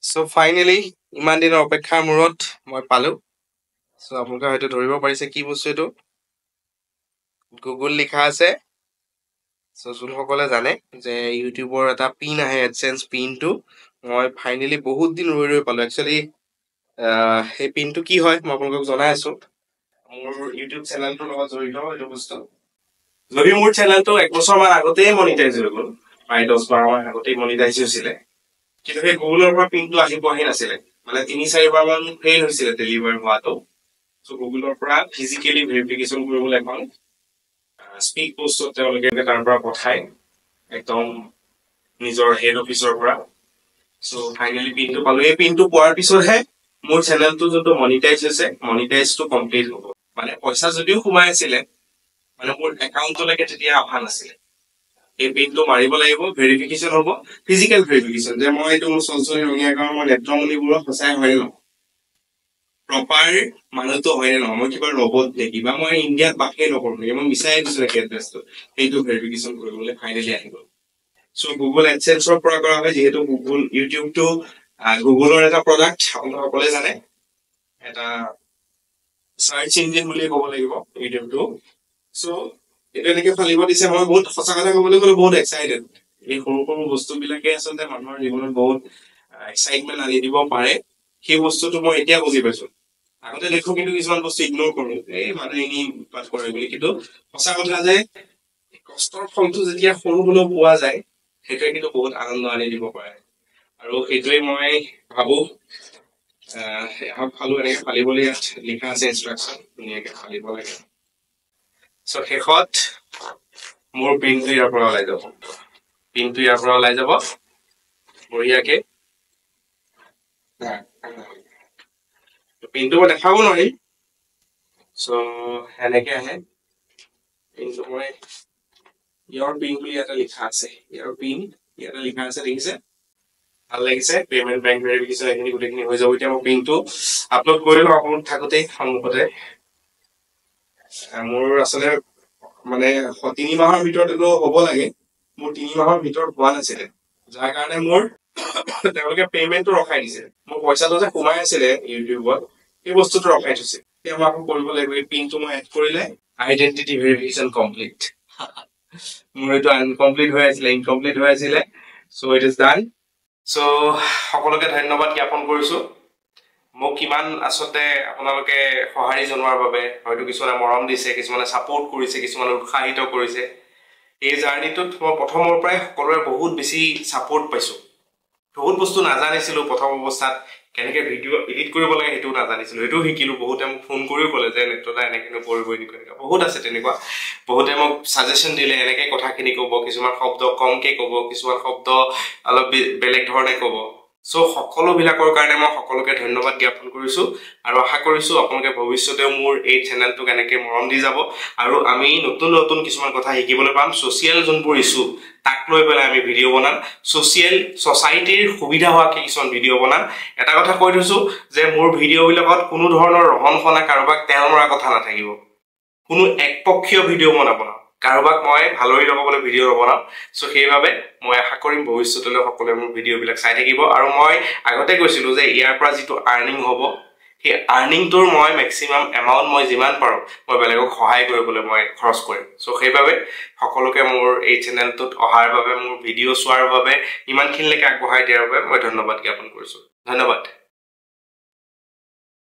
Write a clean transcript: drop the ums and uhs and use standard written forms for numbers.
So finally, ইমান দিনৰ অপেক্ষাৰ মূৰত মই পালো। So আপোনালোকে হয়তো ধৰিব পাৰিছে কি বস্তু এইটো। গুগল লিখা আছে। So যোনসকলে জানে যে ইউটিউবৰ এটা পিন আহে এডচেন্স পিনটো মই ফাইনেলি বহুত দিন ৰৈ পালো। একচুৱেলি সেই পিনটো কি হয় মই আপোনালোকক জনাই আছো। মোৰ ইউটিউব চেনেলটোৰ লগত জড়িত এইটো বস্তু। যদি মোৰ চেনেলটো 1 বছৰমান আগতেই মনিটাইজ হৈ গ'ল, প্ৰায় 10-12 মাহ আগতেই মনিটাইজ হৈছিলে, কিন্তু সেই গুগলৰ পৰা পিনটো আহি পোৱাহি নাছিলে। মানে 3-4 বাৰ মান ফেইল হৈছিলে ডেলিভাৰ হোৱাটো। চ' গুগলৰ পৰা ফিজিকেলি ভেৰিফিকেশ্যন কৰিবলৈ এখন স্পীড পোষ্টত তেওঁলোকে তাৰ পৰা পঠায় একদম নিজৰ হেড অফিচৰ পৰা। চ' ফাইনেলি পিনটো পালো। এই পিনটো পোৱাৰ পিছতহে মোৰ চেনেলটো যোনটো মনিটাইজ হৈছে, মনিটাইজটো কমপ্লিট হ'ব। মানে পইচা যদিও সোমাই আছিলে, মানে মোৰ একাউণ্টলৈকে তেতিয়া অহা নাছিলে। এই পিনটো মাৰিব লাগিব, ভেৰিফিকেশ্যন হ'ব, ফিজিকেল ভেৰিফিকেশ্যন যে মই এইটো মোৰ চলচলি ৰঙীয়া গাঁৱৰ মই নেত্ৰমণিবোৰত সঁচাই হয় ন, প্ৰপাৰ মানুহটো হয় নে নহয়, মই কিবা ৰবট নেকি বা মই ইণ্ডিয়াত বাসেই নকৰোঁ নেকি, মই মিছাই দিছো নেকি এড্ৰেছটো, সেইটো ভেৰিফিকেশ্যন কৰিবলৈ ফাইনেলি আহিব। চ' গুগল এডচেন্সৰ পৰা কৰা হয়, যিহেতু গুগল ইউটিউবটো গুগলৰ এটা প্ৰডাক্ট আপোনালোকে জানে, এটা চাৰ্চ ইঞ্জিন বুলি ক'ব লাগিব ইউটিউবটো। চ' এইটো এনেকে ফালিব দিছে, মই বহুত সঁচা কথা ক'বলৈ গ'লে বহুত এক্সাইটেড। এই সৰু সৰু বস্তুবিলাকে আচলতে মানুহৰ জীৱনত বহুত এক্সাইটমেণ্ট আনি দিব পাৰে। সেই বস্তুটো মই এতিয়া বুজি পাইছো। আগতে দেখো কিন্তু কিছুমান বস্তু ইগনোৰ কৰো, এই মানুহে এনেই উৎপাত কৰে বুলি, কিন্তু সঁচা কথা যে কষ্টৰ ফলটো যেতিয়া সৰু হলেও পোৱা যায়, সেইটোৱে কিন্তু বহুত আনন্দ আনি দিব পাৰে। আৰু সেইটোৱে মই ভাবো ফালো এনেকে ফালিবলৈ ইয়াত লিখা আছে ইনষ্ট্ৰাকশ্যন, ধুনীয়াকে ফালিব লাগে। চ' শেষত মোৰ পিনটো ইয়াৰ পৰা ওলাই যাব, পিনটো ইয়াৰ পৰা ওলাই যাব বঢ়িয়াকে। পিনটো মই দেখাব নোৱাৰিম। চ' এনেকে আহে পিনটো। মই ইয়াৰ পিন বুলি ইয়াতে লিখা আছে, ইয়াৰ পিন ইয়াতে লিখা আছে, দেখিছে? ভাল লাগিছে। পেমেণ্ট বেংক ভেৰিফিকেশ্যন এইখিনি গোটেইখিনি হৈ যাব। এতিয়া মই পিনটো আপলোড কৰিলো আপোনালোক থাকোঁতেই সন্মুখতে। মোৰ আচলতে মানে 3 মাহৰ ভিতৰত এইটো হ'ব লাগে, মোৰ 3 মাহৰ ভিতৰত হোৱা নাছিলে, যাৰ কাৰণে মোৰ তেওঁলোকে পেমেণ্টটো ৰখাই দিছে। মোৰ পইচাটো যে সোমাই আছিলে ইউটিউবত, সেই বস্তুটো ৰখাই থৈছে। এতিয়া মই আকৌ কৰিব লাগিব, এই পিনটো মই এড কৰিলে আইডেন্টিটি ভেৰিফিকেশ্যন কমপ্লিট। মোৰ এইটো আনকমপ্লিট হৈ আছিলে, ইনকমপ্লিট হৈ আছিলে। চ' ইট ইজ ডান। চ' সকলোকে ধন্যবাদ জ্ঞাপন কৰিছো। মোক কিমান আচলতে আপোনালোকে সঁহাৰি জনোৱাৰ বাবে, হয়তো কিছুমানে মৰম দিছে, কিছুমানে ছাপোৰ্ট কৰিছে, কিছুমানে উৎসাহিত কৰিছে। এই জাৰ্ণিটোত মই প্ৰথমৰ পৰাই সকলোৰে বহুত বেছি ছাপোৰ্ট পাইছো। বহুত বস্তু নাজানিছিলো প্ৰথম অৱস্থাত, কেনেকে ভিডিঅ' এডিট কৰিব লাগে সেইটোও নাজানিছিলো, সেইটোও শিকিলো। বহুতে মোক ফোন কৰিও ক'লে যে নেত্ৰদা এনেকে নকৰিব, এনেকুৱা বহুত আছে তেনেকুৱা। বহুতে মোক ছাজেশ্যন দিলে, এনেকে কথাখিনি ক'ব, কিছুমান শব্দ কমকে ক'ব, কিছুমান শব্দ অলপ বেলেগ ধৰণে ক'ব। চ' সকলোবিলাকৰ কাৰণে মই সকলোকে ধন্যবাদ জ্ঞাপন কৰিছো, আৰু আশা কৰিছো আপোনালোকে ভৱিষ্যতেও মোৰ এই চেনেলটোক এনেকে মৰম দি যাব, আৰু আমি নতুন নতুন কিছুমান কথা শিকিবলৈ পাম। ছ'চিয়েল যোনবোৰ ইছ্যু তাক লৈ পেলাই আমি ভিডিঅ' বনাম, ছ'চাইটিৰ সুবিধা হোৱাকে কিছুমান ভিডিঅ' বনাম। এটা কথা কৈ থৈছো যে মোৰ ভিডিঅ'বিলাকত কোনো ধৰণৰ ৰহন খনা, কাৰোবাক তেল মৰা কথা নাথাকিব। কোনো একপক্ষীয় ভিডিঅ' মই নবনাওঁ, কাৰোবাক মই ভালৰি লগাবলৈ ভিডিঅ' নবনাওঁ। চ' সেইবাবে মই আশা কৰিম ভৱিষ্যতলৈ সকলোৱে মোৰ ভিডিঅ'বিলাক চাই থাকিব। আৰু মই আগতে কৈছিলো যে ইয়াৰ পৰা যিটো আৰ্নিং হ'ব, সেই আৰ্নিংটোৰ মই মেক্সিমাম এমাউণ্ট মই যিমান পাৰোঁ মই বেলেগক সহায় কৰিবলৈ মই খৰচ কৰিম। চ' সেইবাবে সকলোকে মোৰ এই চেনেলটোত অহাৰ বাবে, মোৰ ভিডিঅ' চোৱাৰ বাবে, ইমানখিনিলৈকে আগবঢ়াই দিয়াৰ বাবে মই ধন্যবাদ জ্ঞাপন কৰিছোঁ। ধন্যবাদ।